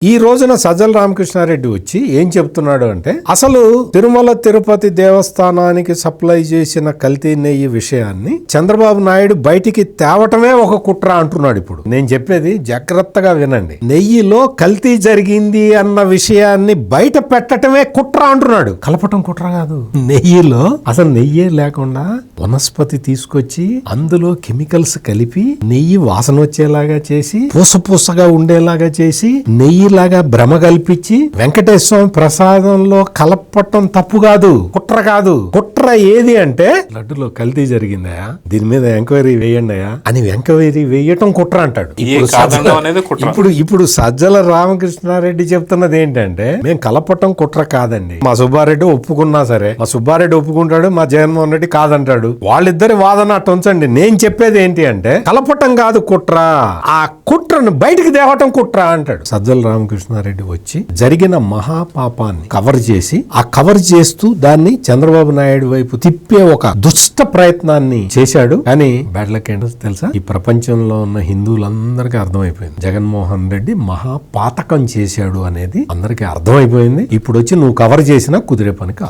ఈ రోజున సజ్జల రామకృష్ణారెడ్డి వచ్చి ఏం చెప్తున్నాడు అంటే అసలు తిరుమల తిరుపతి దేవస్థానానికి సప్లై చేసిన కల్తీ నెయ్యి విషయాన్ని చంద్రబాబు నాయుడు బయటికి తేవటమే ఒక కుట్ర అంటున్నాడు. ఇప్పుడు నేను చెప్పేది జాగ్రత్తగా వినండి. నెయ్యిలో కల్తీ జరిగింది అన్న విషయాన్ని బయట పెట్టటమే కుట్ర అంటున్నాడు. కలపటం కుట్ర కాదు. నెయ్యిలో అసలు నెయ్యే లేకుండా వనస్పతి తీసుకొచ్చి అందులో కెమికల్స్ కలిపి నెయ్యి వాసన వచ్చేలాగా చేసి పూసగా ఉండేలాగా చేసి నెయ్యి లాగా భ్రమ కల్పించి వెంకటేశ్వర స్వామి ప్రసాదంలో కలపటం తప్పు కాదు, కుట్ర కాదు. కుట్ర ఏది అంటే లడ్డులో కల్తీ జరిగిందయా, దీని మీద ఎంక్వైరీ వేయండియా అని ఎంక్వైరీ వేయటం కుట్ర అంటాడు. ఇప్పుడు సజ్జల రామకృష్ణారెడ్డి చెప్తున్నది ఏంటంటే మేము కలపటం కుట్ర కాదండి. మా సుబ్బారెడ్డి ఒప్పుకున్నా సరే, మా సుబ్బారెడ్డి ఒప్పుకుంటాడు, మా జగన్మోహన్ రెడ్డి కాదంటాడు. వాళ్ళిద్దరి వాదన అట్టు ఉంచండి. నేను చెప్పేది ఏంటి అంటే కలపటం కాదు కుట్ర, ఆ కుట్రను బయటికి తేవటం కుట్ర అంటాడు. సజ్జల రామకృష్ణారెడ్డి వచ్చి జరిగిన మహాపాపాన్ని కవర్ చేసి ఆ కవర్ చేస్తూ దాన్ని చంద్రబాబు నాయుడు వైపు తిప్పే ఒక దుష్ట ప్రయత్నాన్ని చేశాడు. కానీ బ్యాడ్ లక్ ఏంటో తెలుసా? ఈ ప్రపంచంలో ఉన్న హిందువులందరికీ అర్థమైపోయింది జగన్మోహన్ రెడ్డి మహాపాతకం చేశాడు అనేది అందరికీ అర్థమైపోయింది. ఇప్పుడు వచ్చి నువ్వు కవర్ చేసినా కుదిరే పని కాదు.